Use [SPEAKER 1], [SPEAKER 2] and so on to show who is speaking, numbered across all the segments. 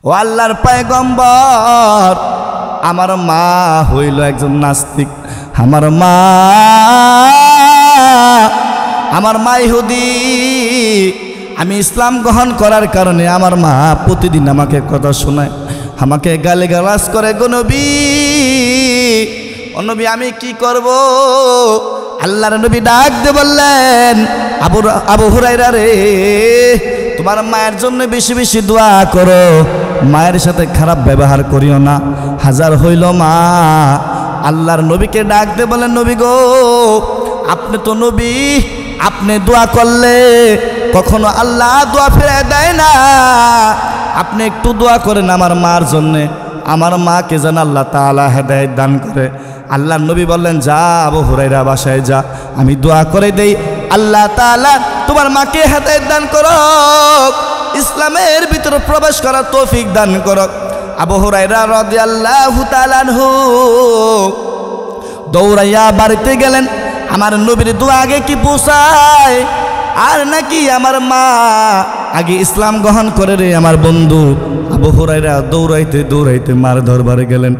[SPEAKER 1] ও আল্লাহর পয়গম্বর, আমার মা হইল একজন নাস্তিক, আমার মা ইহুদি। আমি ইসলাম গ্রহণ করার কারণে আমার মা প্রতিদিন আমাকে কথা শোনায়, আমাকে গালিগালাজ করে। গো নবী, ও নবী, আমি কি করব? আল্লাহর নবী ডাক দিয়ে বললেন, আবু হুরায়রা রে, তোমার মায়ের জন্য বেশি বেশি দোয়া করো, মায়ের সাথে খারাপ ব্যবহার করিও না। হাজার হইল মা। আল্লাহর নবীকে ডাক দিয়ে বলেন, নবী গো, আপনি তো নবী, আপনি দোয়া করলে কখনো আল্লাহ দোয়া ফিরে দেয় না। আপনি একটু দোয়া করেন আমার মার জন্যে, আমার মাকে যেন আল্লাহ তাআলা হেদায়েত দান করে। আল্লাহর নবী বললেন, যা আবু হুরায়রা বাসায় যা, আমি দোয়া করে দেই আল্লাহ তাআলা তোমার মাকে হেদায়েত দান করুক, ইসলামের ভিতরে প্রবেশ করার তৌফিক দান করুক। আবু হুরায়রা রাদিয়াল্লাহু তাআলা আনহু দৌড়াইয়া বাড়িতে গেলেন। আমার নবীর দোয়া আগে কি পৌঁছায় আর নাকি আমার মা আগে ইসলাম গ্রহণ করে রে আমার বন্ধু। আবু হুরায়রা দৌড়াইতে দৌড়াইতে মার দরবারে গেলেন।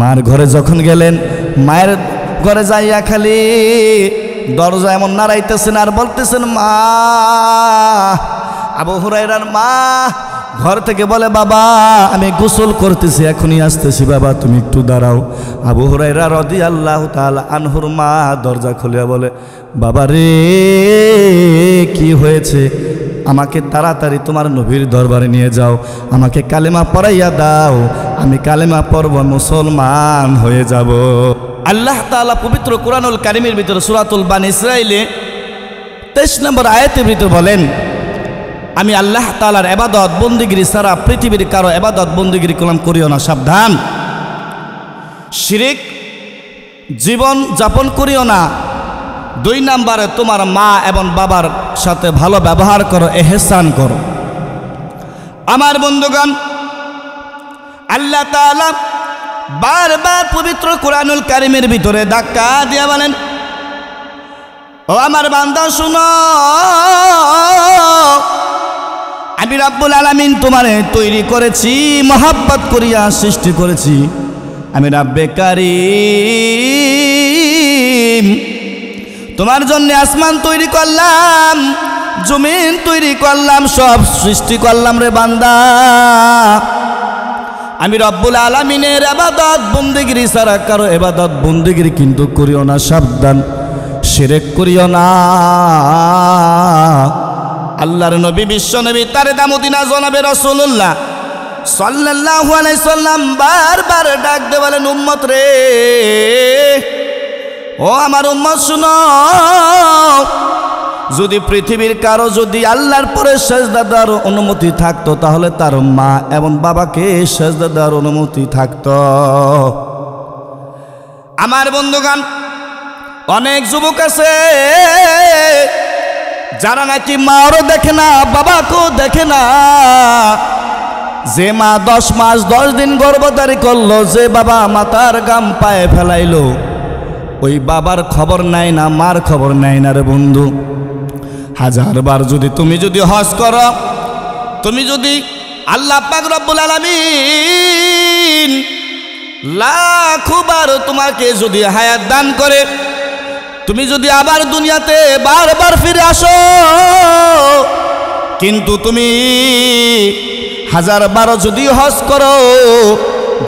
[SPEAKER 1] মার ঘরে যখন গেলেন, মায়ের ঘরে যাইয়া খালি দরজা এমন নাড়াইতেছেন আর বলতেছেন মা। আবু হুরায়রার মা ঘর থেকে বলে, বাবা আমি গোসল করতেছি, এখনই আসতেছি, বাবা তুমি একটু দাঁড়াও। আবু হুরায়রা রাদিয়াল্লাহু তাআলা আনহুর মা দরজা খুলে বলে, বাবা রে, কি হয়েছে? আমাকে তাড়াতাড়ি তোমার নবীর দরবারে নিয়ে যাও, আমাকে কালেমা পড়াইয়া দাও, আমি কালেমা পড়ব, মুসলমান হয়ে যাব। আল্লাহ তাআলা পবিত্র কুরআনুল কারীমের ভিতরে সূরাতুল বানী ইসরাঈলে 23 নম্বর আয়াতের ভিতরে বলেন, আমি আল্লাহ তাআলার ইবাদত বন্দেগী ছাড়া পৃথিবীর কারো ইবাদত বন্দেগী করিও না, সাবধান। শিরিক জীবন যাপন করিও না। 2 নম্বরে তোমার মা এবং বাবার সাথে ভালো ব্যবহার করো, ইহসান করো। আমার বন্ধুগণ, আল্লাহ তাআলা বারবার পবিত্র কুরআনুল কারীমের ভিতরে ধাক্কা দিয়ে বলেন, ও আমার বান্দা শুনো, আমি রব্বুল আলামিন তোমারে তৈরি করেছি, মহব্বত করিয়া সৃষ্টি করেছি। আমি রব্বে কারীম, তোমার জন্য আসমান তৈরি করলাম, জমিন তৈরি করলাম, সব সৃষ্টি করলাম রে বান্দা। আমি রব্বুল আলামিনের ইবাদত বন্দেগী ছাড়া কারো ইবাদত বন্দেগী কিন্তু করিও না, সাবধান, শিরক করিও না। আল্লাহর নবী বিশ্ব নবী তারেদা মদিনা জনাবে রাসূলুল্লাহ সাল্লাল্লাহু আলাইহি সাল্লাম বারবার ডাক দিয়ে বলেন, উম্মত রে, ও আমার উম্মত শুনো, যদি পৃথিবীর কারো যদি আল্লাহর পরে সেজদা দেওয়ার অনুমতি থাকতো, তাহলে তার মা এবং বাবাকে সেজদা দেওয়ার অনুমতি থাকতো। আমার বন্ধুগণ, অনেক যুবক আছে যারা নাকি মারও দেখে না, বাবাকেও দেখে না। যে মা 10 মাস 10 দিন গর্ভধারী করলো, যে বাবা মাথার গাম পায়ে ফেলাইলো, ওই বাবার খবর নাই না, মার খবর নাই না রে বন্ধু। 1000 বার যদি তুমি যদি হজ করো, তুমি যদি আল্লাহ পাক রব্বুল আলামিন লাখো বার তোমাকে যদি হায়াত দান করে, তুমি যদি আবার দুনিয়াতে বারবার ফিরে আসো, কিন্তু তুমি 1000 বার যদি হজ করো,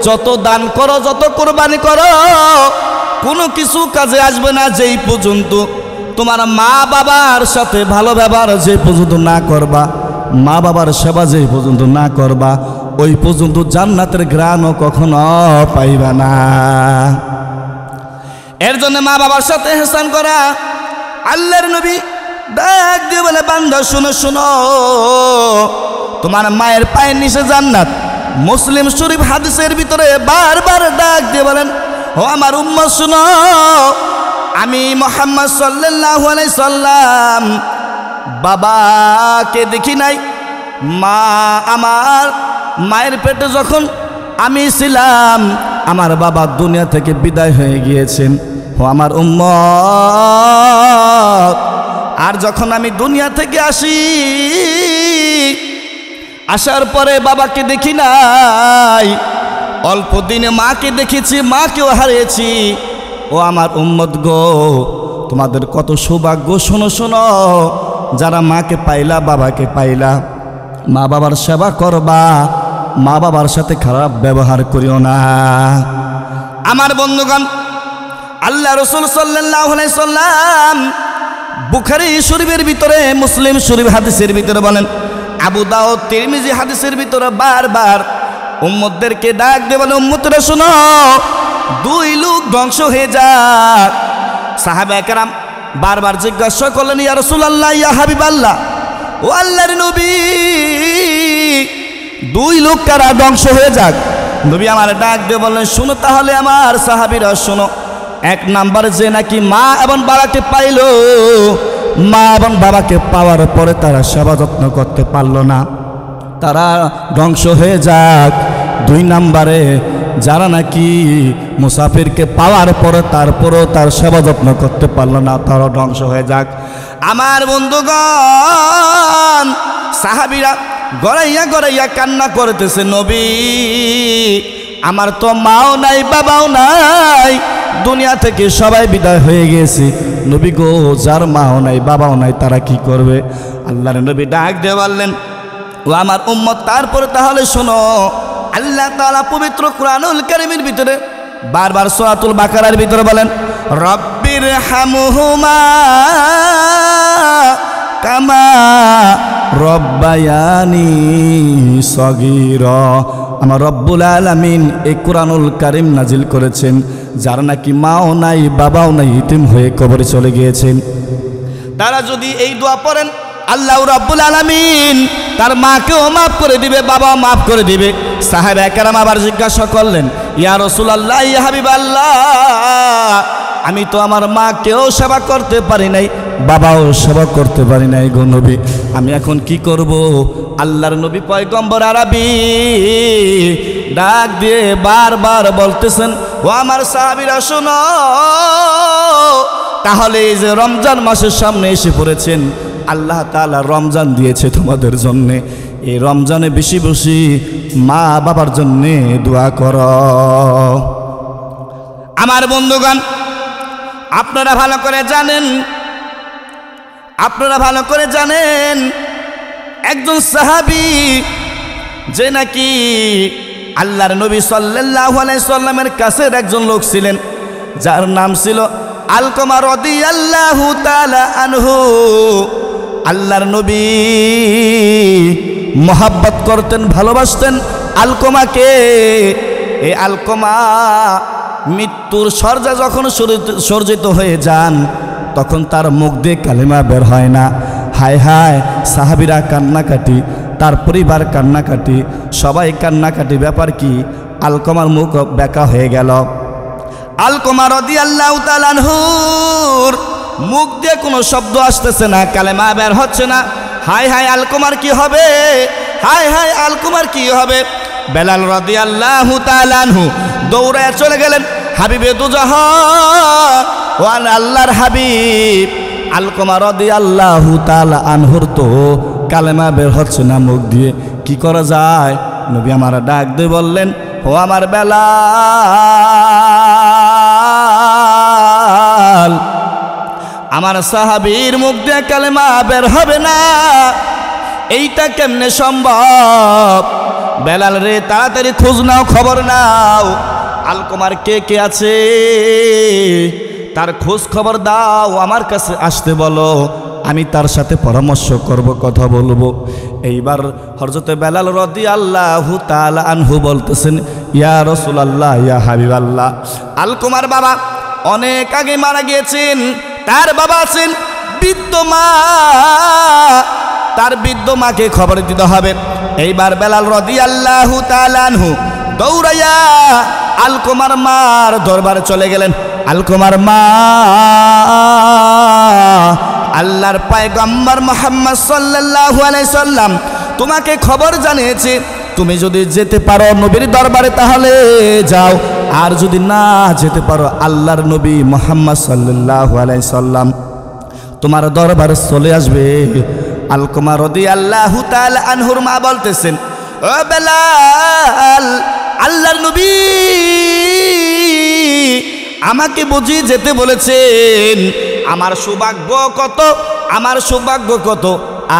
[SPEAKER 1] যত দান করো, যত কুরবানি করো, কোনো কিছু কাজে আসবে না যেই পর্যন্ত তোমার মা বাবার সাথে ভালো ব্যবহার যে পর্যন্ত না করবা, মা বাবার সেবা যে পর্যন্ত না করবা, ওই পর্যন্ত জান্নাতের ঘ্রাণও কখনো পাইবা না। এর জন্য মা বাবার সাথে ইহসান করা। আল্লাহর নবী ডাক দিয়ে বলে, বান্দা শুনো শুনো, তোমার মায়ের পায়ের নিচে জান্নাত। মুসলিম শরীফ হাদিসের ভিতরে বারবার ডাক দিয়ে বলেন, ও আমার উম্মত শুনো, আমি মুহাম্মদ সাল্লাল্লাহু আলাইহি সাল্লাম বাবাকে দেখি নাই। মা আমার মায়ের পেটে যখন আমি ছিলাম, আমার বাবা দুনিয়া থেকে বিদায় হয়ে গিয়েছেন। ও আমার উম্মত, আর যখন আমি দুনিয়া থেকে আসি, আসার পরে বাবাকে দেখি নাই, অল্প দিনে মাকে দেখেছি, মাকেও হারিয়েছি। ও আমার উম্মত গো, তোমাদের কত সৌভাগ্য। শোনো শোনো, যারা মাকে পাইলা, বাবাকে পাইলা, মা বাবার সেবা করবা, মা বাবার সাথে খারাপ ব্যবহার করিও না। আমার বন্ধুগণ, আল্লাহ রাসূল সাল্লাল্লাহু আলাইহি সাল্লাম বুখারী শরীফের ভিতরে, মুসলিম শরীফ হাদিসের ভিতরে বলেন, আবু দাউদ, তিরমিজি হাদিসের ভিতরে বারবার উম্মতদেরকে ডাক দিয়ে বলে, উম্মতরা শোনো, দুই লোক ধ্বংস হয়ে যাক। সাহাবায়ে কেরাম বারবার জিজ্ঞাসা করলেন, ইয়া রাসূলুল্লাহ, ইয়া হাবিবাল্লাহ, ও আল্লাহর নবী, দুই লোক কারা ধ্বংস হয়ে যাক? নবী আমার ডাক দিয়ে বললেন, শুনো তাহলে আমার সাহাবীরা শোনো। এক নাম্বারে যে নাকি মা এবং বাবাকে পাইল, মা এবং বাবাকে পাওয়ার পরে তারা সেবা যত্ন করতে পারল না, তারা ধ্বংস হয়ে যাক। দুই নাম্বারে যারা নাকি মুসাফিরকে পাওয়ার পরে তারপরেও তার সেবা যত্ন করতে পারল না, তারা ধ্বংস হয়ে যাক। আমার বন্ধুগণ, সাহাবীরা গড়াইয়া গড়াইয়া কান্না করতেছে, নবী আমার তো মাও নাই, বাবাও নাই, দুনিয়া থেকে সবাই বিদায় হয়ে গেছে। নবী গো, যার মাও নাই, বাবাও নাই, তারা কি করবে? আল্লাহর নবী ডাক দিয়ে বললেন, ও আমার উম্মত, তারপরে তাহলে শোনো, আল্লাহ তাআলা পবিত্র কুরআনুল কারীমের ভিতরে বারবার সূরাতুল বাকারার ভিতরে বলেন, রব্বির হামহুমা কামা রব্বায়ানি সগীরা। আমার রব্বুল আলামিন এই কুরআনুল কারীম নাজিল করেছেন যারা নাকি মাও নাই, বাবাও নাই, ইতিম হয়ে কবরে চলে গিয়েছেন। তারা যদি এই দোয়া পড়েন, আল্লাহ রাব্বুল আলামিন তার মাকেও মাফ করে দিবে, বাবাও মাফ করে দিবে। সাহাবায়ে কেরাম আবার জিজ্ঞাসা করলেন, ইয়া রাসূলুল্লাহ, ইয়া হাবিবাল্লাহ, আমি তো আমার মাকেও সেবা করতে পারি নাই, বাবাও সেবা করতে পারি নাই গো নবী, আমি এখন কি করব? আল্লাহর নবী পয়গম্বর আরবি ডাক দিয়ে বারবার বলতেছেন, ও আমার সাহাবীরা শোনো, তাহলে এই যে রমজান মাসের সামনে এসে পড়েছেন, আল্লাহ তাআলা রমজান দিয়েছে তোমাদের জন্যে, এই রমজানে বেশি বেশি মা বাবার জন্যে দোয়া করো। আমার বন্ধুগণ, আপনারা ভালো করে জানেন একজন সাহাবী যে নাকি আল্লাহর নবী সাল্লাল্লাহু আলাইহি সাল্লামের কাছের একজন লোক ছিলেন, যার নাম ছিল আলকমা রাদিয়াল্লাহু তাআলা আনহু। আল্লাহর নবী মোহাব্বত করতেন, ভালোবাসতেন আলকমাকে। এই আলকমা মৃত্যুর শয্যা যখন সজ্জিত হয়ে যান, তখন তার মুখ দিয়ে কালিমা বের হয় না। হায় হায়, সাহাবীরা কান্নাকাটি, তার পরিবার কান্নাকাটি, সবাই কান্নাকাটি। ব্যাপার কি? আলকমার মুখ বেঁকা হয়ে গেল। আলকমা রাদিয়াল্লাহু তাআলা আনহুর মুখ দিয়ে কোনো শব্দ আসতেছে না, কালেমা বের হচ্ছে না। হায় হায়, আলকমার কি হবে? হায় হায়, আলকমার কি হবে? বেলাল রাদিয়াল্লাহু তাআলা আনহু দৌড়ায় চলে গেলেন, হাবিবে দুজাহান ও আল্লাহর হাবিব আলকমা রাদিয়াল্লাহু তাআলা আনহুর তো কালেমা বের হচ্ছে না মুখ দিয়ে, কি করা যায়? নবী আমার ডাক দিয়ে বললেন, ও আমার বেলাল, আমার সাহাবীর মুখ দিয়ে কালেমা বের হবে না, এইটা কেমনে সম্ভব? বেলাল রে, তাড়াতাড়ি খোঁজ নাও, খবর নাও, আলকমার কে কে আছে, তার খোঁজ খবর দাও, আমার কাছে আসতে বলো, আমি তার সাথে পরামর্শ করব, কথা বলবো। এইবার হযরত বেলাল রাদিয়াল্লাহু তাআলা আনহু বলতেছেন, ইয়া রাসূলুল্লাহ, ইয়া হাবিবাল্লাহ, আলকমার বাবা অনেক আগে মারা গিয়েছেন, তার বাবা আছেন বৃদ্ধ মা, তার বৃদ্ধ মাকে খবর দিতে হবে। এইবার বেলাল রাদিয়াল্লাহু তাআলা আনহু দৌড়াইয়া আলকমার মার দরবারে চলে গেলেন। আলকমার মা আল্লাহর পয়গম্বর মুহাম্মদ সাল্লাল্লাহু আলাইহি সাল্লাম তোমাকে খবর জানিয়েছে, তুমি যদি যেতে পারো নবীর দরবারে তাহলে যাও, আর যদি না যেতে পারো আল্লাহর নবী মুহাম্মদ সাল্লাল্লাহু আলাইহি সাল্লাম তোমার দরবারে চলে আসবে। আলকমা রাদিয়াল্লাহু তাআলা আনহুর মা বলতেছেন, ও বেলাল, আল্লাহর নবী আমাকে বুঝিয়ে যেতে বলেছেন, আমার সৌভাগ্য কত, আমার সৌভাগ্য কত,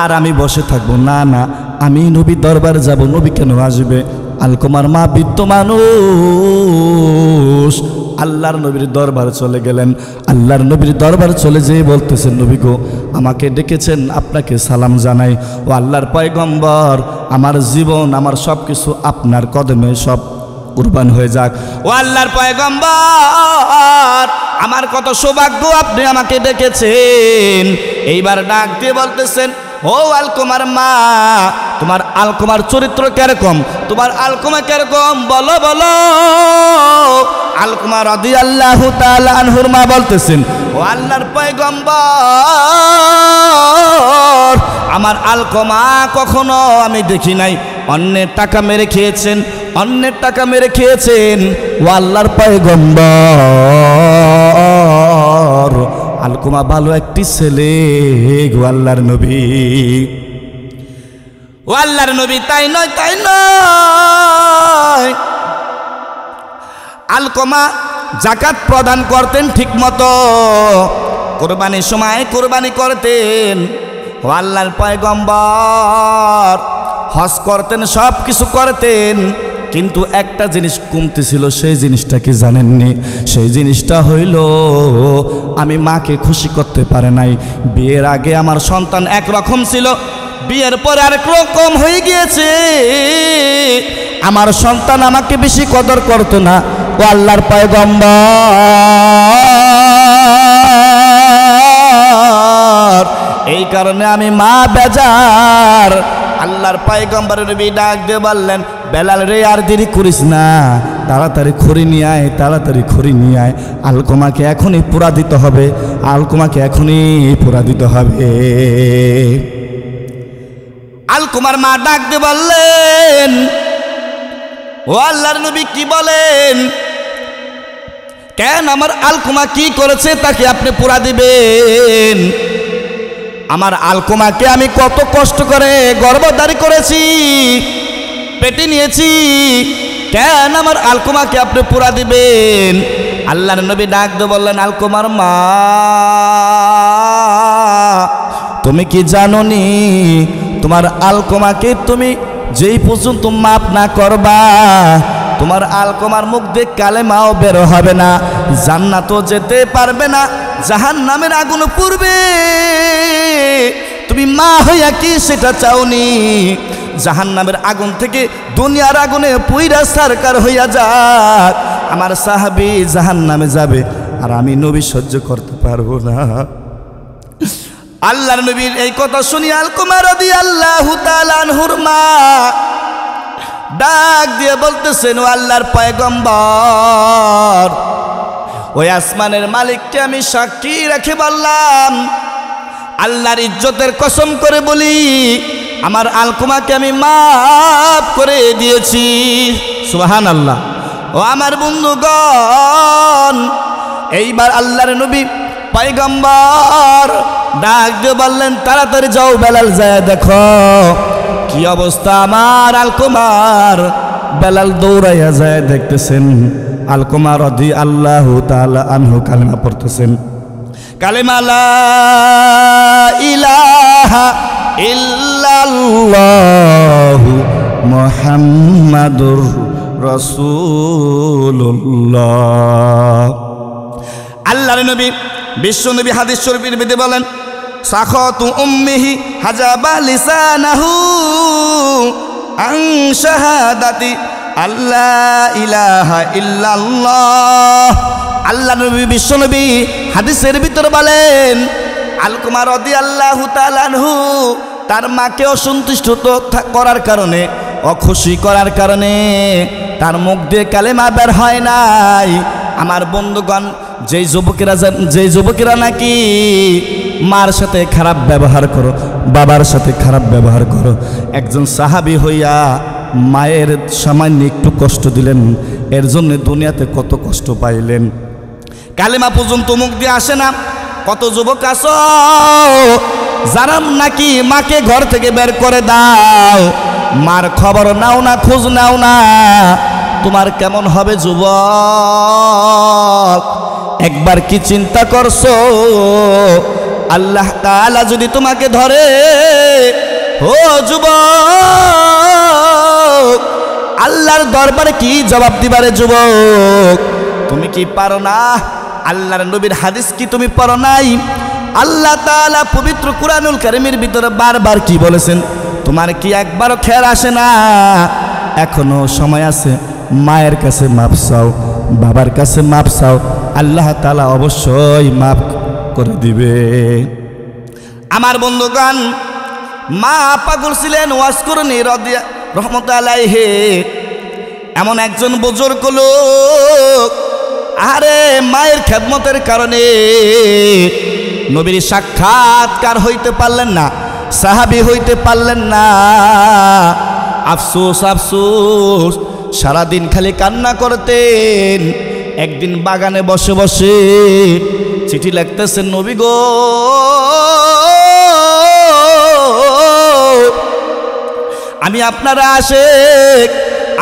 [SPEAKER 1] আর আমি বসে থাকবো না, না আমি নবীর দরবার যাব। নবী কেন আসবে? আলকমার মা বৃদ্ধ মানুষ, আল্লাহর নবীর দরবার চলে গেলেন। আল্লাহর নবীর দরবার চলে যেয়ে বলতেছেন, নবী গো আমাকে ডেকেছেন, আপনাকে সালাম জানাই। ও আল্লাহর পয়গম্বর, আমার জীবন আমার সব কিছু আপনার কদমে সব কুরবান হয়ে যাক। ও আল্লাহর পয়গম্বর, আমার কত সৌভাগ্য আপনি আমাকে ডেকেছেন। এইবার ডাক দিয়ে বলতেছেন, ও আলকমার মা, তোমার আলকমার চরিত্র কিরকম, তোমার আলকমা কিরকম বলো বলো। আলকমা রাদিয়াল্লাহু তাআলা আনহুর মা বলতেছেন, ও আল্লাহর পয়গম্বর, আমার আলকমা কখনো আমি দেখি নাই অন্যের টাকা মেরে খেয়েছেন, অন্যের টাকা মেরে খেয়েছেন। ও আল্লাহর পয়গম্বর, আলকমা ভালো একটি ছেলে গো আল্লাহর নবী। ও আল্লাহর নবী, তাই নয়, তাই নয়, আলকমা যাকাত প্রদান করতেন ঠিক মতো, কোরবানির সময় কোরবানি করতেন। ও আল্লাহর পয়গম্বর হজ করতেন, সব কিছু করতেন, কিন্তু একটা জিনিস কমতি ছিল, সেই জিনিসটা কি জানেননি? সেই জিনিসটা হইল আমি মাকে খুশি করতে পারে নাই। বিয়ের আগে আমার সন্তান একরকম ছিল, বিয়ের পরে আরেক রকম হয়ে গিয়েছে। আমার সন্তান আমাকে বেশি কদর করতো না। ও আল্লাহর পয়গম্বর, এই কারণে আমি মা বেজার। আল্লাহর পয়গম্বর নবী ডাক দিয়ে বললেন, বেলাল রে, আর দেরি করিস না, তাড়াতাড়ি খড়ি নিয়ে আয়, তাড়াতাড়ি খড়ি নিয়ে আয়, আলকমাকে এখনই পোড়া দিতে হবে, আলকমাকে এখনই পোড়া দিতে হবে। আলকমার মা ডাক দিয়ে বললেন, ও আল্লাহর নবী কি বলেন? কেন আমার আলকমা কি করেছে তাকে আপনি পোড়া দিবেন? আমার আলকমাকে আমি কত কষ্ট করে গর্ভধারী করেছি, পেটে নিয়েছি, কেন আমার আলকমাকে আপনি পোড়া দিবেন? আল্লাহর নবী ডাক দিয়ে বললেন, আলকমার মা, তুমি কি জানোনি তোমার আলকমাকে তুমি যেই পর্যন্ত মাপ না করবা, তোমার আলকমার মুখ দিয়ে কালেমাও বের হবে না, জান্নাতও যেতে পারবে না, জাহান্নামের আগুন পুড়বে। তুমি মা হইয়া কি সেটা চাওনি? জাহান্নামের আগুন থেকে দুনিয়ার আগুনে পুইরা সরকার হইয়া যাক, আমার সাহাবী জাহান্নামে যাবে, আর আমি নবী সহ্য করতে পারবো না। আল্লাহর নবীর এই কথা শুনি আলকমা রাদিয়াল্লাহু তাআলা আনহুর মা ডাক দিয়ে বলতেছেন, ও আল্লাহর পয়গম্বর, ওই আসমানের মালিককে আমি সাক্ষী রেখে বললাম, আল্লাহর ইজ্জতের কসম করে বলি, আমার আলকমাকে আমি মাফ করে দিয়েছি। সুবহানাল্লাহ। ও আমার বন্ধুগণ, এইবার আল্লাহর নবী পয়গম্বর ডাক দিয়ে বললেন, তাড়াতাড়ি যাও বেলাল, যায় দেখো কি অবস্থা আমার আলকমার। বেলাল দৌড়াইয়া যায়, দেখতেছেন আলকমা রাদিয়াল্লাহু তাআলা আনহু কালেমা পড়তেছেন, কালেমা লা ইলাহা ইল্লাল্লাহু মুহাম্মাদুর রাসূলুল্লাহ। আল্লাহর নবী বিশ্ব নবী হাদিস শরীফের ভিতরে বলেন, সাখাতু উম্মিহি হাজাবা লিসানাহু আন শাহাদাতি আল্লাহ ইলাহা ইল্লাল্লাহ। আল্লাহ নবী বিশ্ব নবী হাদিসের ভিতরে বলেন, আলকমা রাদিয়াল্লাহু তাআলা আনহু তার মাকে অসন্তুষ্ট করার কারণে, অখুশি করার কারণে তার মুখ দিয়ে কালেমা বের হয় নাই। আমার বন্ধুগণ, যেই যুবকেরা নাকি মার সাথে খারাপ ব্যবহার করো, বাবার সাথে খারাপ ব্যবহার করো, একজন সাহাবী হইয়া মায়ের সামান্য একটু কষ্ট দিলেন, এর জন্য দুনিয়াতে কত কষ্ট পাইলেন। কালেমা পর্যন্ত মুখ দিয়ে আসে না। কত যুবক আছো জানাম নাকি মাকে ঘর থেকে বের করে দাও, মার খবর নাও না, খোঁজ নাও না, তোমার কেমন হবে যুবক? একবার কি চিন্তা করছো আল্লাহ তাআলা যদি তোমাকে ধরে, ও যুবক, আল্লাহর দরবারে কি জবাব দিবারে যুবক? তুমি কি পারো না? আল্লাহর নবীর হাদিস কি তুমি পড়ো নাই? আল্লাহ তাআলা পবিত্র কুরআনুল কারীমের ভিতরে বারবার কি বলেছেন? তোমার কি একবারও খেয়াল আসে না? এখনো সময় আছে, মায়ের কাছে মাপ চাও, বাবার কাছে মাপ চাও, আল্লাহ তাআলা অবশ্যই মাপ করে দিবে। আমার বন্ধুগণ, মা পাগল ছিলেন ওয়াসকরণী রাহমাতুল্লাহি আলাইহি, এমন একজন বুজুর্গ লোক, আরে মায়ের খেদমতের কারণে নবীর সাক্ষাৎকার হইতে পারলেন না, সাহাবী হইতে পারলেন না। আফসোস আফসোস, সারাদিন খালি কান্না করতেন। একদিন বাগানে বসে বসে চিঠি লিখতেছেন, নবী গো, আমি আপনার আশিক,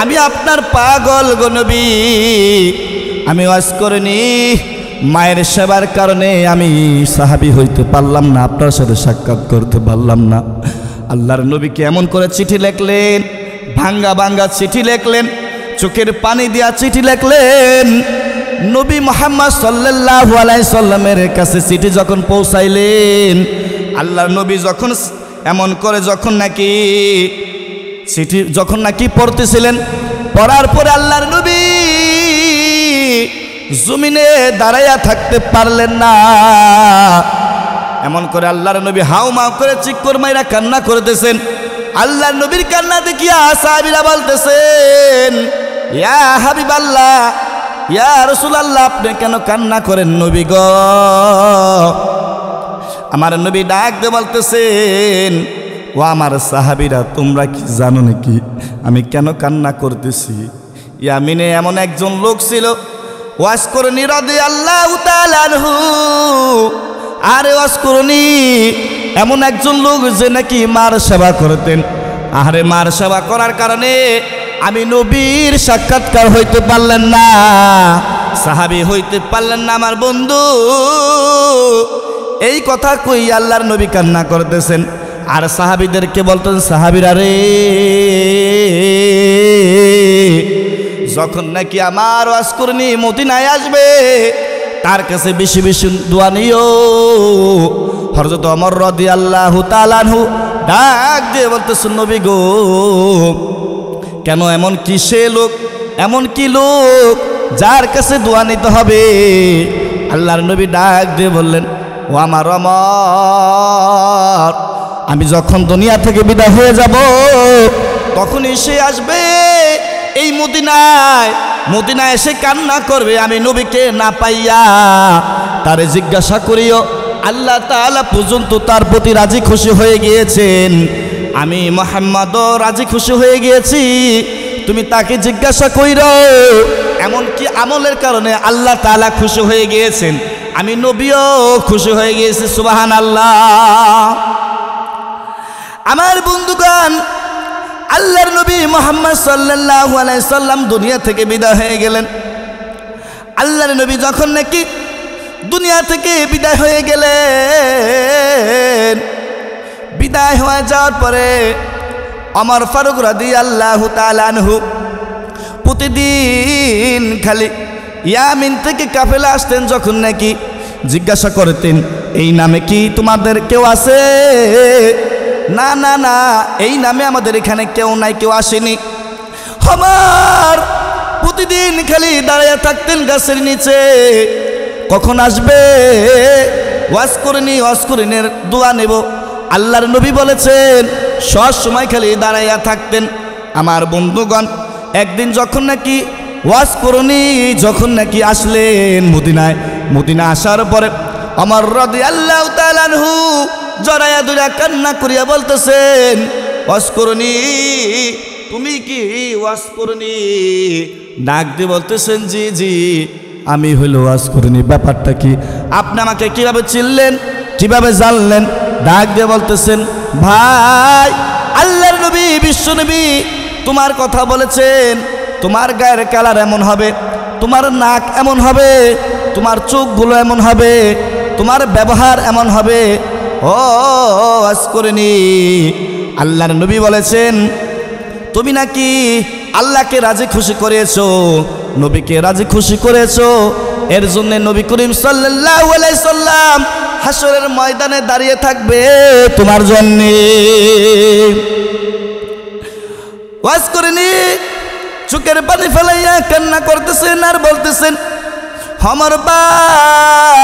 [SPEAKER 1] আমি আপনার পাগল গো নবী, আমি ওয়াজ করিনি, মায়ের সেবার কারণে আমি সাহাবী হইতে পারলাম না, আপনার সাথে সাক্ষাৎ করতে পারলাম না। আল্লাহর নবীকে এমন করে চিঠি লিখলেন, ভাঙ্গা ভাঙ্গা চিঠি লিখলেন, চোখের পানি দিয়া চিঠি লিখলেন। নবী মুহাম্মদ সাল্লাল্লাহু আলাইহি সাল্লামের কাছে চিঠি যখন পৌঁছাইলেন, আল্লাহর নবী যখন এমন করে যখন নাকি চিঠি যখন নাকি পড়তেছিলেন, পড়ার পরে আল্লাহর নবী জমিনে দাঁড়াইয়া থাকতে পারলেন না। এমন করে আল্লাহর নবী হাউমাউ করে চিৎকার মাইরা কান্না করতেছেন। আল্লাহর নবীর কান্না দেখিয়া সাহাবীরা বলতেছেন, ইয়া হাবিবাল্লাহ, ইয়া রাসূলুল্লাহ, আপনি কেন কান্না করেন নবী গো? আমার নবী ডাক দিয়ে বলতেছেন, ও আমার সাহাবীরা, তোমরা কি জানো নাকি আমি কেন কান্না করতেছি? ইয়ামিনে এমন একজন লোক ছিল, ওয়াসকরণী রাদিয়াল্লাহু তাআলা আনহু, আরে ওয়াসকরণী এমন একজন লোক যে নাকি মার সেবা করতেন। আরে মার সেবা করার কারণে আমি নবীর সাক্ষাৎকার হইতে পারলেন না, সাহাবী হইতে পারলেন না। আমার বন্ধু, এই কথা কই আল্লাহর নবী কান্না করতেছেন, আর সাহাবীদেরকে বলতেন, সাহাবীরা রে, যখন নাকি আমার ওয়াসকরণী মদিনায় আসবে, তার কাছে বেশি বেশি দোয়া নিও। হযরত ওমর রাদিয়াল্লাহু তাআলা আনহু ডাক দিয়ে বলতেছেন, নবী গো, কেন এমন কি সে লোক, এমন কি লোক যার কাছে দোয়া নিতে হবে? আল্লাহর নবী ডাক দিয়ে বললেন, ও আমার ওমর, আমি যখন দুনিয়া থেকে বিদায় হয়ে যাব, তখনই সে আসবে এই মদিনায়, মদিনায় এসে কান্না করবে আমি নবীকে না পাইয়া। তারে জিজ্ঞাসা করিও, আল্লাহ তাআলা পর্যন্ত তার প্রতি রাজি খুশি হয়ে গিয়েছেন, আমি মুহাম্মদও রাজি খুশি হয়ে গিয়েছি। তুমি তাকে জিজ্ঞাসা কইরো এমন কি আমলের কারণে আল্লাহ তাআলা খুশি হয়ে গিয়েছেন, আমি নবীও খুশি হয়ে গিয়েছি। সুবহানাল্লাহ। আমার বন্ধুগণ, আল্লাহর নবী মুহাম্মদ সাল্লাল্লাহু আলাইহি সাল্লাম দুনিয়া থেকে বিদায় হয়ে গেলেন। আল্লাহর নবী যখন নাকি দুনিয়া থেকে বিদায় হয়ে গেলেন, বিদায় হয়ে যাওয়ার পরে ওমর ফারুক রাদিয়াল্লাহু তাআলা আনহু প্রতিদিন খালি ইয়ামিন থেকে কাফেলা আসতেন, যখন নাকি জিজ্ঞাসা করতেন, এই নামে কি তোমাদের কেউ আছে? না না না, এই নামে আমাদের এখানে কেউ নাই, কেউ আসেনি। ওমর প্রতিদিন খালি দাঁড়িয়ে থাকতেন গাছের নিচে, কখন আসবে ওয়াসকরণীর দোয়া নেব। আল্লাহর নবী বলেছেন, সব সময় খালি দাঁড়াইয়া থাকতেন। আমার বন্ধুগণ, একদিন যখন নাকি ওয়াসকরণী যখন নাকি আসলেন মদিনায়, মদিনা আসার পরে ওমর রাদিয়াল্লাহু তাআলা আনহু জড়াইয়া দুইয়া কান্না করিয়া বলতেছেন, ওয়াসকরণী, তুমি কি ওয়াসকরণী? ডাক দিয়ে বলতেছেন, জি জি, আমি হইল ওয়াসকরণী। ব্যাপারটা কি? আপনি আমাকে কিভাবে চিনলেন, কিভাবে জানলেন? ডাক দিয়ে বলতেছেন, ভাই আল্লাহর নবী বিশ্ব নবী তোমার কথা বলেছেন, তোমার গায়ের কালার এমন হবে, তোমার নাক এমন হবে, তোমার চোখগুলো এমন হবে, তোমার ব্যবহার এমন হবে। ও আজ করেনি আল্লাহর নবী বলেছেন তুমি নাকি আল্লাহকে রাজি খুশি করেছো, নবীকে রাজি খুশি করেছো, এর জন্য নবী করিম সাল্লাল্লাহু আলাইহি সাল্লাম হাসরের ময়দানে দাঁড়িয়ে থাকবে তোমার জন্য। ওয়াজ করেনি চোখের পানি ফেলাইয়া কান্না করতেছেন আর বলতেছেন, আমার ভাই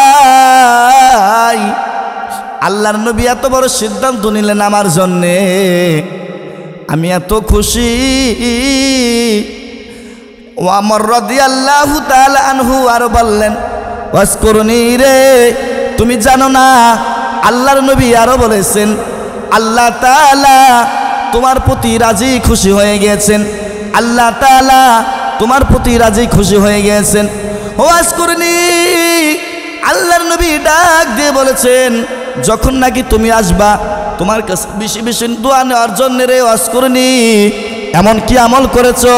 [SPEAKER 1] আল্লাহর নবী এত বড় সিদ্ধান্ত নিলেন আমার জন্যে, আমি এত খুশি। ওমর রাদিয়াল্লাহু তাআলা আনহু আরো বললেন, ওয়াজ করুনি রে তুমি জানো না আল্লাহর নবী আরো বলেছেন আল্লাহ তাআলা তোমার প্রতি রাজি খুশি হয়ে গিয়েছেন, আল্লাহ তাআলা তোমার প্রতি রাজি খুশি হয়ে গিয়েছেন। ওয়াজ করুনি আল্লাহর নবী ডাক দিয়ে বলেছেন, যখন নাকি তুমি আসবা তোমার কাছে বেশি বেশি দোয়া নেওয়ার জন্য রে ওয়াজ করুনি এমন কি আমল করেছো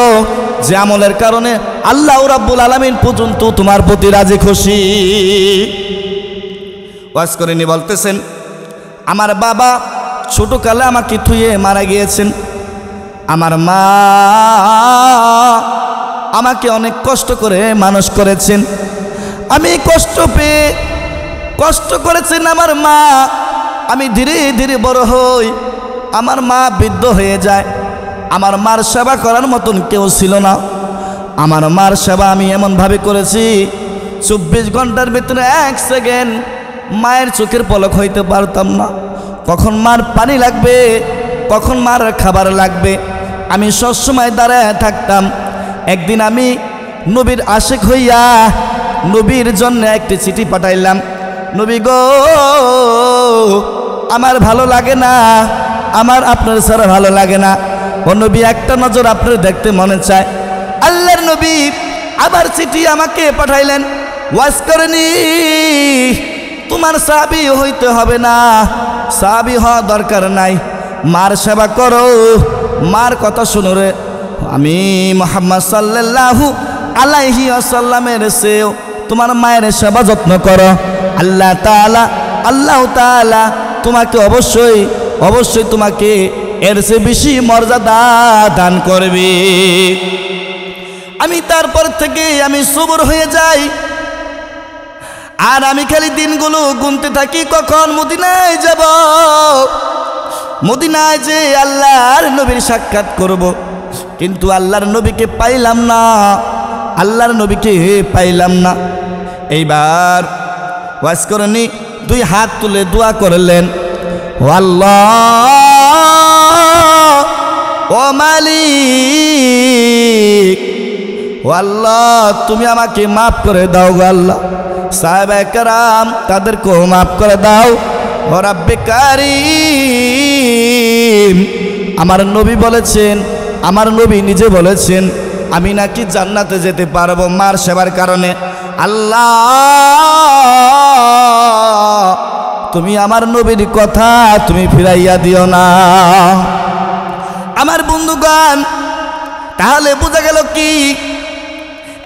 [SPEAKER 1] যে আমলের কারণে আল্লাহ রাব্বুল আলামিন পর্যন্ত তোমার প্রতি রাজি খুশি। ওয়াজ করেনি বলতেছেন, আমার বাবা ছোটকালে আমাকে থুয়ে মারা গিয়েছেন, আমার মা আমাকে অনেক কষ্ট করে মানুষ করেছেন, আমি কষ্ট পেয়ে কষ্ট করেছেন আমার মা, আমি ধীরে ধীরে বড় হই, আমার মা বৃদ্ধ হয়ে যায়, আমার মার সেবা করার মতন কেউ ছিল না, আমার মার সেবা আমি এমনভাবে করেছি 24 ঘন্টার ভিতরে 1 সেকেন্ড মায়ের চোখের পলক হইতে পারতাম না, কখন মার পানি লাগবে কখন মার খাবার লাগবে আমি সবসময় দাঁড়ায় থাকতাম। একদিন আমি নবীর আশিক হইয়া নবীর জন্য একটি চিঠি পাঠাইলাম, নবী গো আমার ভালো লাগে না, আমার আপনার ছাড়া ভালো লাগে না, ও নবী একটা নজর আপনার দেখতে মনে চায়। আল্লাহর নবী আবার চিঠি আমাকে পাঠাইলেন, ওয়াজ করেনি তোমার সাহাবী হইতে হবে না, সাহাবী হওয়া দরকার নাই, মার সেবা করো, মার কথা শুনো রে, আমি মুহাম্মদ সাল্লাল্লাহু আলাইহি ওয়াসাল্লামের চেয়েও তোমার মায়ের সেবা যত্ন করো, আল্লাহ তাআলা তোমাকে অবশ্যই অবশ্যই তোমাকে এর চেয়ে বেশি মর্যাদা দান করবে। আমি তারপর থেকে আমি সবর হয়ে যাই, আর আমি খালি দিনগুলো গুনতে থাকি কখন মদিনায় যাব, মদিনায় যে আল্লাহর নবীর সাক্ষাৎ করব, কিন্তু আল্লাহর নবীকে পাইলাম না, আল্লাহর নবীকে পাইলাম না। এইবার ওয়াজ করেনি 2 হাত তুলে দোয়া করলেন, ও আল্লাহ ও মালিক, ও আল্লাহ তুমি আমাকে মাফ করে দাও গো আল্লাহ, সাহাবায়ে কেরাম তাদেরকেও মাফ করে দাও, ও রাব্বে কারীম। আমার নবী বলেছেন, আমার নবী নিজে বলেছেন আমি নাকি জান্নাতে যেতে পারবো মার সেবার কারণে, আল্লাহ তুমি আমার নবীর কথা তুমি ফিরাইয়া দিও না। আমার বন্ধুগণ তাহলে বোঝা গেল কি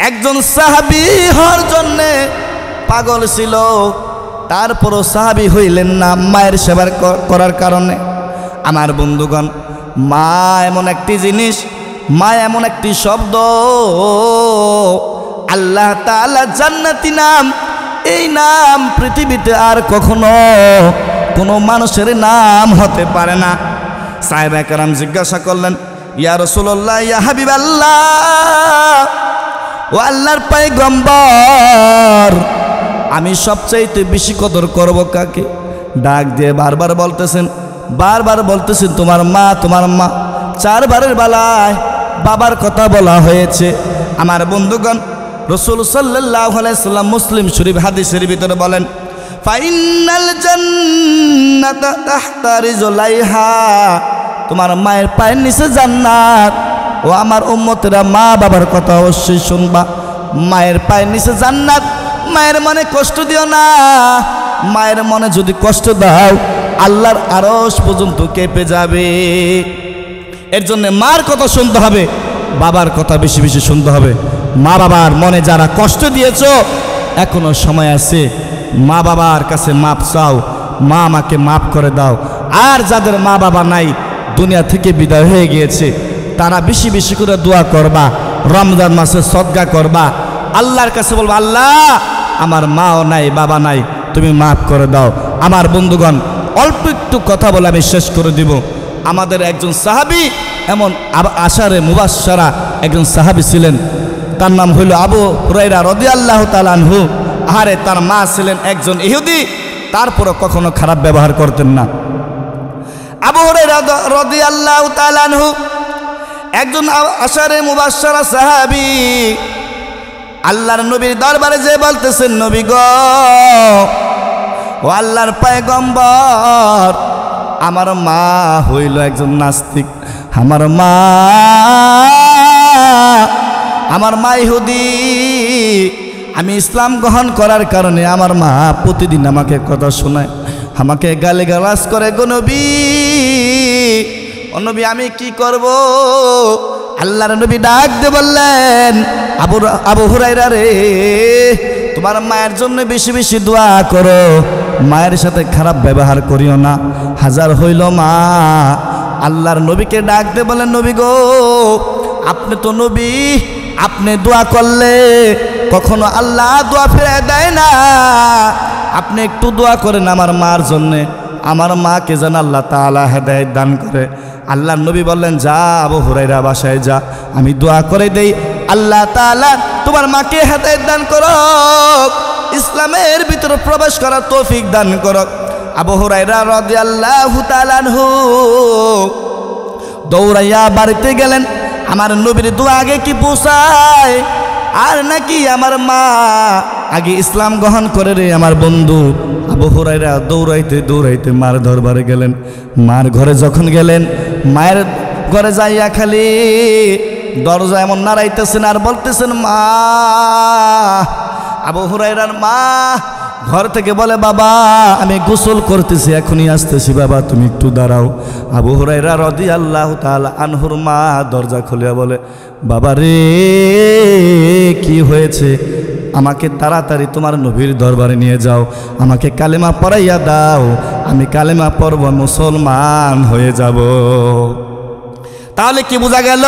[SPEAKER 1] একজন সাহাবী হওয়ার জন্যে পাগল ছিল, তারপরও সাহাবী হইলেন না মায়ের সেবা করার কারণে। আমার বন্ধুগণ মা এমন একটি জিনিস, মা এমন একটি শব্দ, আল্লাহ তাআলা জান্নাতি নাম, এই নাম পৃথিবীতে আর কখনো কোনো মানুষের নাম হতে পারে না। সাহাবায়ে কেরাম জিজ্ঞাসা করলেন, ইয়া রাসূলুল্লাহ ইয়া হাবিবাল্লাহ, ও আল্লাহর পয়গম্বর আমি সবচাইতে বেশি কদর করব কাকে? ডাক দিয়ে বারবার বলতেছেন তোমার মা, তোমার মা। 4 বারের বেলায় বাবার কথা বলা হয়েছে। আমার বন্ধুগণ রাসূল সাল্লাল্লাহু আলাইহি সাল্লাম মুসলিম শরীফ হাদিসের ভিতরে বলেন, ফাইনাল জান্নাতা তাহতা রিজলাইহা, তোমার মায়ের পায়ের নিচে জান্নাত। ও আমার উম্মতেরা মা বাবার কথা অবশ্যই শুনবা, মায়ের পায়ের নিচে জান্নাত। মায়ের মনে কষ্ট দিও না, মায়ের মনে যদি কষ্ট দাও আল্লাহর আরশ পর্যন্ত কেঁপে যাবে। এর জন্য মার কথা শুনতে হবে, বাবার কথা বেশি বেশি শুনতে হবে। মা বাবার মনে যারা কষ্ট দিয়েছ, এখনো সময় আছে, মা বাবার কাছে মাপ চাও, মা আমাকে মাফ করে দাও। আর যাদের মা বাবা নাই, দুনিয়া থেকে বিদায় হয়ে গিয়েছে, তারা বেশি বেশি করে দোয়া করবা, রমজান মাসে সদকা করবা, আল্লাহর কাছে বলবা, আল্লাহ আমার মাও নাই বাবা নাই, তুমি মাফ করে দাও। আমার বন্ধুগণ, অল্প একটু কথা বলে আমি শেষ করে দিব। আমাদের একজন সাহাবী, এমন আশারে মুবাশশারা একজন সাহাবী ছিলেন, তার নাম হইল আবু হুরায়রা রাদিয়াল্লাহু তাআলা আনহু। আরে তার মা ছিলেন একজন ইহুদি, তারপরও কখনো খারাপ ব্যবহার করতেন না। আবু হুরায়রা রাদিয়াল্লাহু তাআলা আনহু একজন আশারে মুবাশশারা সাহাবী, আল্লাহর নবীর দরবারে যে বলতেছেন, নবী গো, ও আল্লাহর পয়গম্বর, আমার মা হইল একজন নাস্তিক, আমার মা ইহুদি। আমি ইসলাম গ্রহণ করার কারণে আমার মা প্রতিদিন আমাকে কথা শোনায়, আমাকে গালিগালাজ করে। গো নবী, ও নবী, আমি কি করব? আল্লাহর নবী ডাক দিয়ে বললেন, আবু হুরায়রা রে, তোমার মায়ের জন্য বেশি বেশি দোয়া করো, মায়ের সাথে খারাপ ব্যবহার করিও না। হাজার হইল মা। আল্লাহর নবীকে ডাক দিয়ে বলেন, নবী গো, আপনি তো নবী, আপনি দোয়া করলে কখনো আল্লাহ দোয়া ফিরে দেয় না। আপনি একটু দোয়া করেন আমার মার জন্যে, আমার মাকে যেন আল্লাহ তাআলা হেদায়েত দান করে। আল্লাহর নবী বললেন, যা আবু হুরায়রা বাসায় যা, আমি দোয়া করে দেই, আল্লাহ তাআলা তোমার মাকে হেদায়েত দান করুক, ইসলামের ভিতরে প্রবেশ করার তৌফিক দান করুক। আবু হুরায়রা রাদিয়াল্লাহু তাআলা আনহু দৌড়াইয়া বাড়িতে গেলেন। আমার নবীর দোয়া আগে কি পৌঁছায়, আর নাকি আমার মা আগে ইসলাম গ্রহণ করে রে? আমার বন্ধু আবু হুরায়রা দৌড়াইতে দৌড়াইতে মার দরবারে গেলেন। মার ঘরে যখন গেলেন, মায়ের ঘরে যাইয়া খালি দরজা এমন নাড়াইতেছেন আর বলতেছেন, মা। আবু হুরায়রার মা ঘর থেকে বলে, বাবা আমি গোসল করতেছি, এখনই আসতেছি, বাবা তুমি একটু দাঁড়াও। আবু হুরায়রা রাদিয়াল্লাহু তাআলা আনহুর মা দরজা খুলিয়া বলে, বাবা রে, কি হয়েছে? আমাকে তাড়াতাড়ি তোমার নবীর দরবারে নিয়ে যাও, আমাকে কালেমা পড়াইয়া দাও, আমি কালেমা পড়ব, মুসলমান হয়ে যাব। তাহলে কি বোঝা গেল?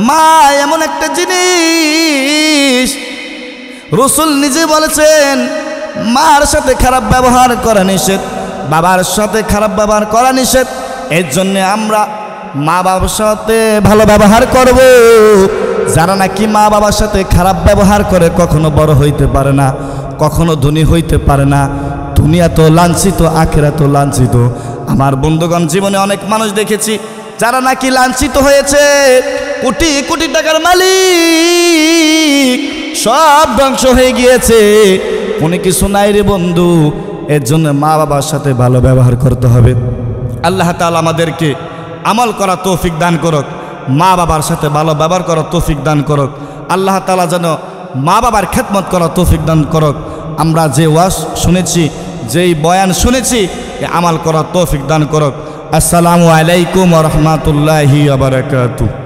[SPEAKER 1] মা এমন একটা জিনিস, রাসূল নিজে বলেছেন, মার সাথে খারাপ ব্যবহার করা নিষেধ, বাবার সাথে খারাপ ব্যবহার করা নিষেধ। এর জন্যে আমরা মা বাবার সাথে ভালো ব্যবহার করব। যারা নাকি মা বাবার সাথে খারাপ ব্যবহার করে কখনো বড় হইতে পারে না, কখনো ধনী হইতে পারে না। দুনিয়া তো লাঞ্ছিত, আখিরাত তো লাঞ্ছিত। আমার বন্ধুগণ, জীবনে অনেক মানুষ দেখেছি যারা নাকি লাঞ্ছিত হয়েছে, কোটি কোটি টাকার মালিক, সব ধ্বংস হয়ে গিয়েছে, কোনো কিছু নাই রে বন্ধু। এর জন্য মা বাবার সাথে ভালো ব্যবহার করতে হবে। আল্লাহ তাআলা আমাদেরকে আমল করা তৌফিক দান করুক, মা বাবার সাথে ভালো ব্যবহার করার তৌফিক দান করুক। আল্লাহ তাআলা যেন মা বাবার খেদমত করার তৌফিক দান করুক। আমরা যে ওয়াজ শুনেছি, যেই বয়ান শুনেছি, আমল করার তৌফিক দান করুক। আসসালামু আলাইকুম ওয়া রাহমাতুল্লাহি ওয়া বারাকাতুহু।